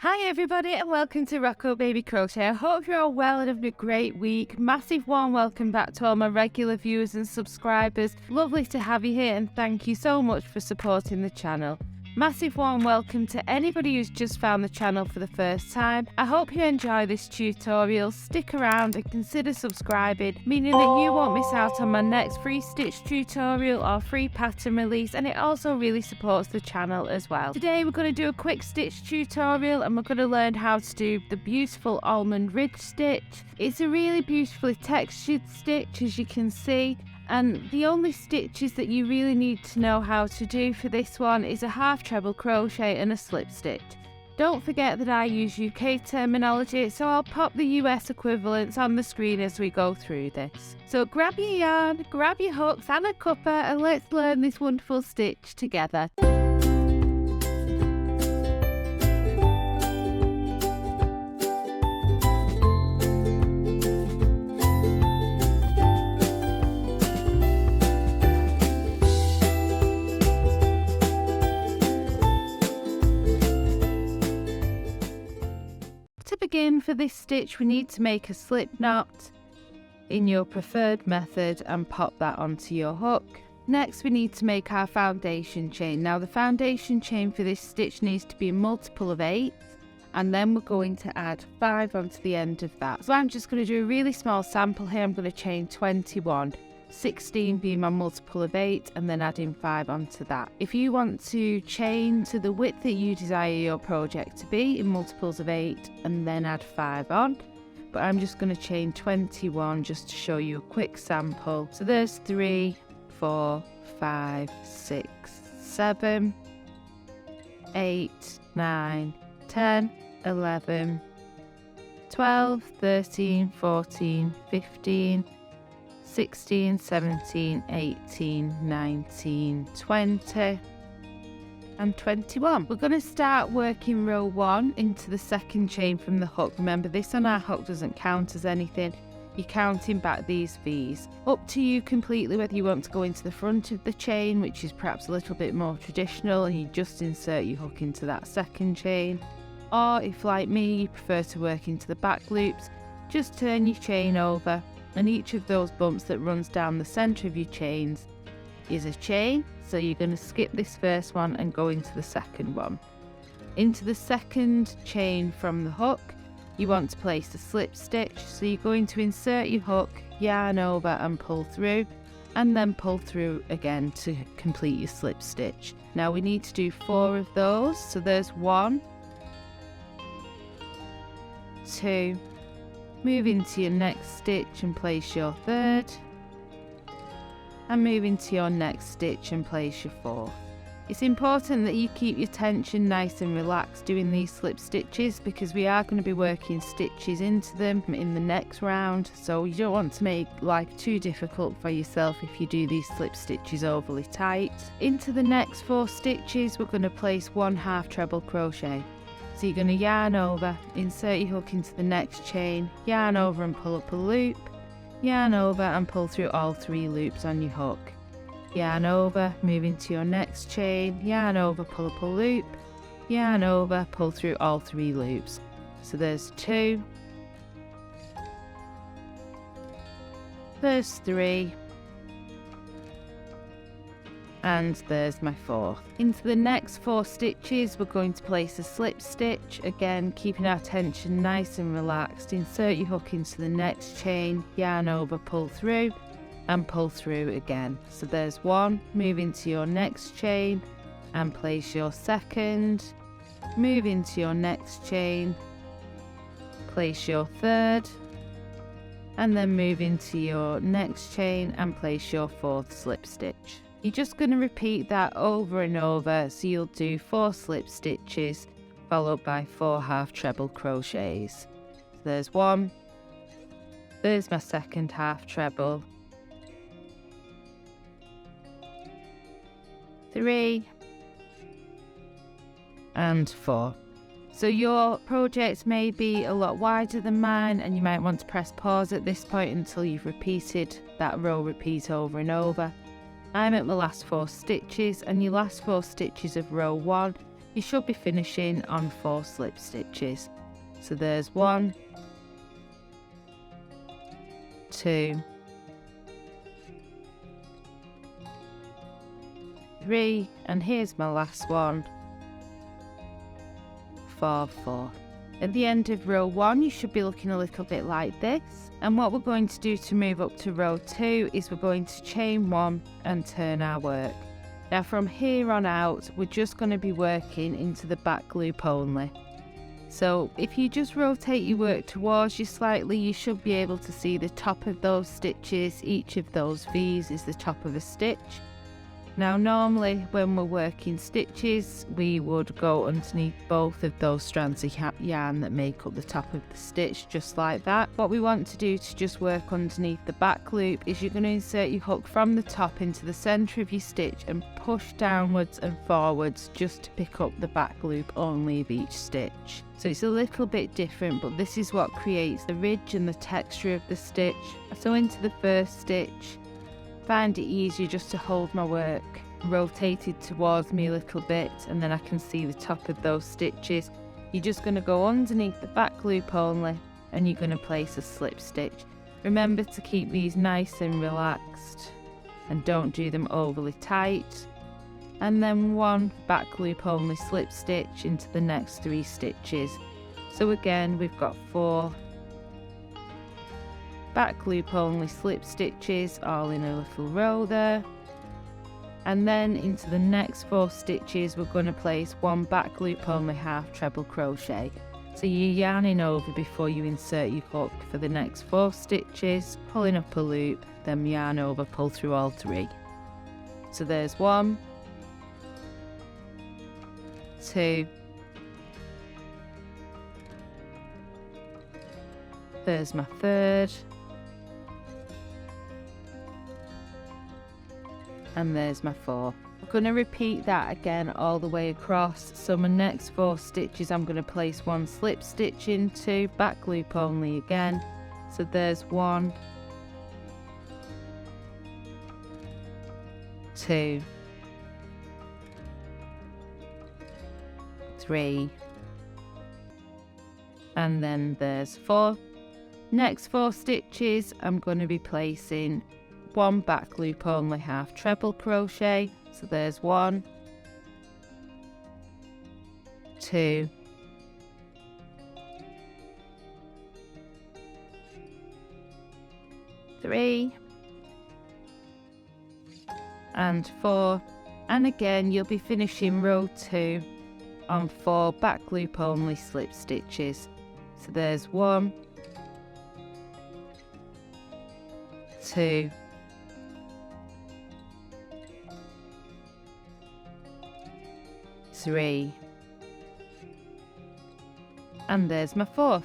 Hi everybody and welcome to Rocco Baby Crochet. I hope you're all well and having a great week. Massive warm welcome back to all my regular viewers and subscribers. Lovely to have you here and thank you so much for supporting the channel. Massive warm welcome to anybody who's just found the channel for the first time. I hope you enjoy this tutorial. Stick around and consider subscribing, meaning that you won't miss out on my next free stitch tutorial or free pattern release, and it also really supports the channel as well. Today we're going to do a quick stitch tutorial and we're going to learn how to do the beautiful Almond Ridge stitch. It's a really beautifully textured stitch, as you can see. And the only stitches that you really need to know how to do for this one is a half treble crochet and a slip stitch. Don't forget that I use UK terminology, so I'll pop the US equivalents on the screen as we go through this. So grab your yarn, grab your hooks and a cuppa and let's learn this wonderful stitch together. To begin for this stitch, we need to make a slip knot in your preferred method and pop that onto your hook. Next we need to make our foundation chain. Now the foundation chain for this stitch needs to be a multiple of 8 and then we're going to add 5 onto the end of that. So I'm just going to do a really small sample here. I'm going to chain 21. 16 being my multiple of 8 and then adding 5 onto that. If you want to chain to the width that you desire your project to be in multiples of 8 and then add 5 on, but I'm just going to chain 21 just to show you a quick sample. So there's 3, 4, 5, 6, 7, 8, 9, 10, 11, 12, 13, 14, 15, 16, 17, 18, 19, 20 and 21. We're going to start working row 1 into the second chain from the hook. Remember, this on our hook doesn't count as anything. You're counting back these V's. Up to you completely whether you want to go into the front of the chain, which is perhaps a little bit more traditional, and you just insert your hook into that second chain. Or if, like me, you prefer to work into the back loops, just turn your chain over and each of those bumps that runs down the center of your chains is a chain. So you're going to skip this first one and go into the second one. Into the second chain from the hook, you want to place a slip stitch. So you're going to insert your hook, yarn over and pull through, and then pull through again to complete your slip stitch. Now we need to do 4 of those. So there's 1, 2, move into your next stitch and place your 3rd, and move into your next stitch and place your 4th. It's important that you keep your tension nice and relaxed doing these slip stitches because we are going to be working stitches into them in the next round, so you don't want to make life too difficult for yourself if you do these slip stitches overly tight. Into the next 4 stitches we're going to place 1 half treble crochet. So you're going to yarn over, insert your hook into the next chain, yarn over and pull up a loop, yarn over and pull through all 3 loops on your hook. Yarn over, move into your next chain, yarn over, pull up a loop, yarn over, pull through all 3 loops. So there's 2, there's 3, and there's my 4th. Into the next 4 stitches we're going to place a slip stitch, again keeping our tension nice and relaxed. Insert your hook into the next chain, yarn over, pull through and pull through again. So there's 1, move into your next chain and place your 2nd, move into your next chain, place your 3rd, and then move into your next chain and place your 4th slip stitch. You're just going to repeat that over and over, so you'll do 4 slip stitches followed by 4 half treble crochets. So there's 1, there's my 2nd half treble, 3 and 4. So your project may be a lot wider than mine and you might want to press pause at this point until you've repeated that row repeat over and over. I'm at my last 4 stitches, and your last 4 stitches of row 1 you should be finishing on 4 slip stitches. So there's 1, 2, 3, and here's my last one, 4, 4. At the end of row 1 you should be looking a little bit like this, and what we're going to do to move up to row 2 is we're going to chain 1 and turn our work. Now from here on out we're just going to be working into the back loop only. So if you just rotate your work towards you slightly, you should be able to see the top of those stitches. Each of those V's is the top of a stitch. Now normally when we're working stitches we would go underneath both of those strands of yarn that make up the top of the stitch, just like that. What we want to do to just work underneath the back loop is you're going to insert your hook from the top into the centre of your stitch and push downwards and forwards just to pick up the back loop only of each stitch. So it's a little bit different, but this is what creates the ridge and the texture of the stitch. So into the first stitch, find it easier just to hold my work rotated towards me a little bit, and then I can see the top of those stitches. You're just going to go underneath the back loop only, and you're going to place a slip stitch. Remember to keep these nice and relaxed and don't do them overly tight. And then 1 back loop only slip stitch into the next 3 stitches. So again we've got 4 back loop only slip stitches all in a little row there, and then into the next 4 stitches we're going to place 1 back loop only half treble crochet. So you're yarning over before you insert your hook for the next 4 stitches, pulling up a loop, then yarn over, pull through all 3. So there's 1, 2, there's my 3rd, and there's my 4. I'm going to repeat that again all the way across. So my next 4 stitches I'm going to place 1 slip stitch into, back loop only again. So there's 1, 2, 3, and then there's 4. Next 4 stitches I'm going to be placing 1 back loop only half treble crochet. So there's 1, 2, 3, and 4, and again you'll be finishing row 2 on 4 back loop only slip stitches. So there's 1, 2, 3, and there's my 4th.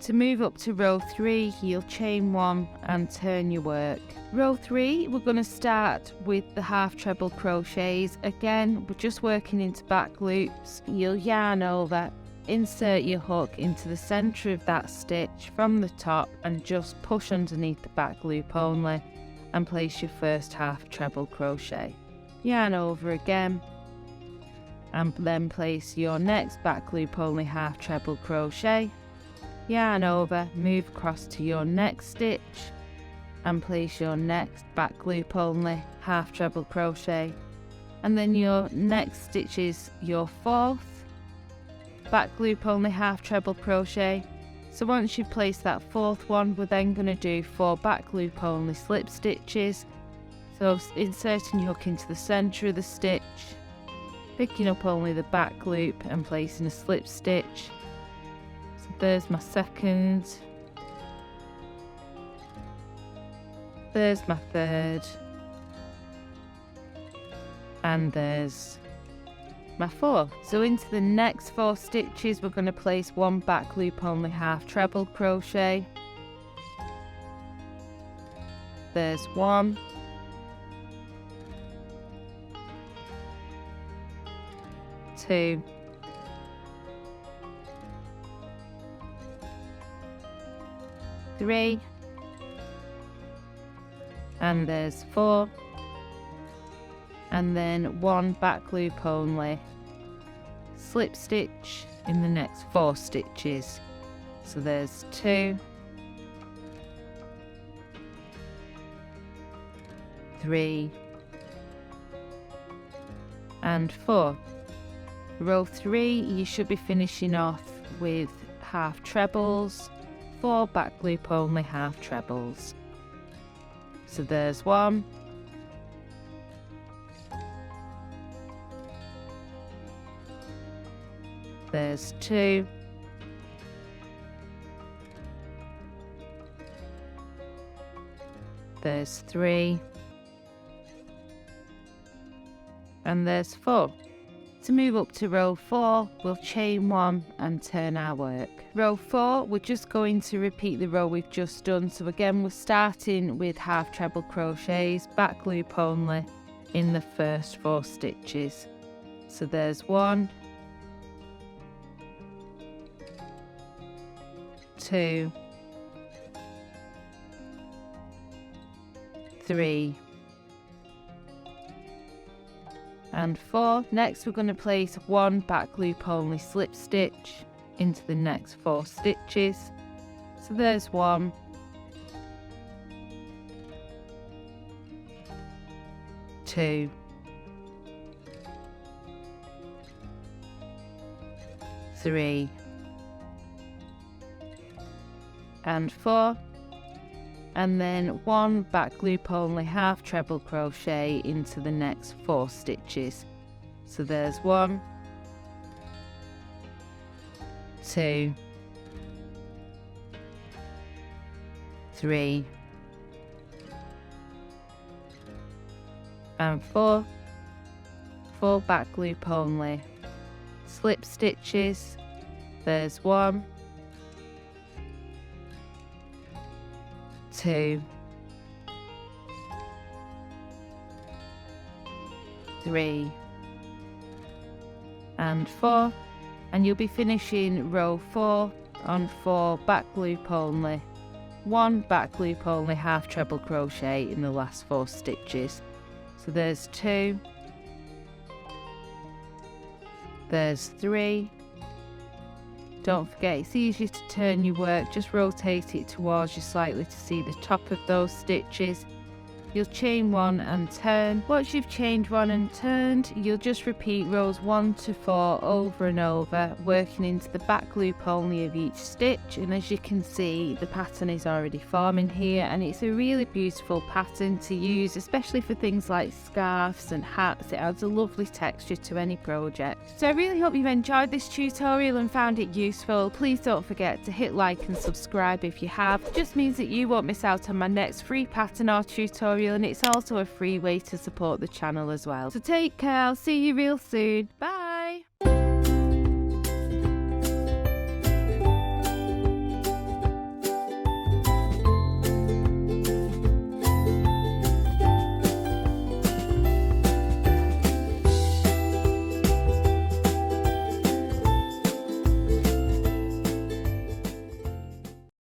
To move up to row 3 you'll chain 1 and turn your work. Row 3 we're going to start with the half treble crochets. Again we're just working into back loops. You'll yarn over, insert your hook into the centre of that stitch from the top and just push underneath the back loop only and place your first half treble crochet. Yarn over again and then place your next back loop only half treble crochet. Yarn over, move across to your next stitch and place your next back loop only half treble crochet, and then your next stitch is your 4th back loop only half treble crochet. So once you've placed that 4th one we're then going to do 4 back loop only slip stitches. So inserting your hook into the centre of the stitch, picking up only the back loop and placing a slip stitch. So there's my 2nd, there's my 3rd, and there's my 4th. So into the next 4 stitches we're going to place 1 back loop only half treble crochet. There's 1, 2, 3, and there's 4, and then 1 back loop only slip stitch in the next 4 stitches. So there's 2, 3 and 4. Row 3, you should be finishing off with half trebles, 4 back loop only half trebles. So there's 1, there's 2, there's 3, and there's 4. To move up to row 4, we'll chain 1 and turn our work. Row 4, we're just going to repeat the row we've just done. So again, we're starting with half treble crochets, back loop only in the first 4 stitches. So there's 1, 2, 3 and 4. Next we're going to place 1 back loop only slip stitch into the next 4 stitches. So there's 1, 2, 3 and 4, and then 1 back loop only half treble crochet into the next 4 stitches. So there's 1, 2, 3 and 4, 4 back loop only slip stitches. There's 1, 2, 3 and 4, and you'll be finishing row 4 on 4 back loop only, 1 back loop only half treble crochet in the last 4 stitches. So there's 2, there's 3. Don't forget, it's easier to turn your work, just rotate it towards you slightly to see the top of those stitches. You'll chain 1 and turn. Once you've chained 1 and turned, you'll just repeat rows 1 to 4 over and over, working into the back loop only of each stitch. And as you can see, the pattern is already forming here, and it's a really beautiful pattern to use, especially for things like scarves and hats. It adds a lovely texture to any project. So I really hope you've enjoyed this tutorial and found it useful. Please don't forget to hit like and subscribe if you have. It just means that you won't miss out on my next free pattern or tutorial, and it's also a free way to support the channel as well. So take care, I'll see you real soon. Bye!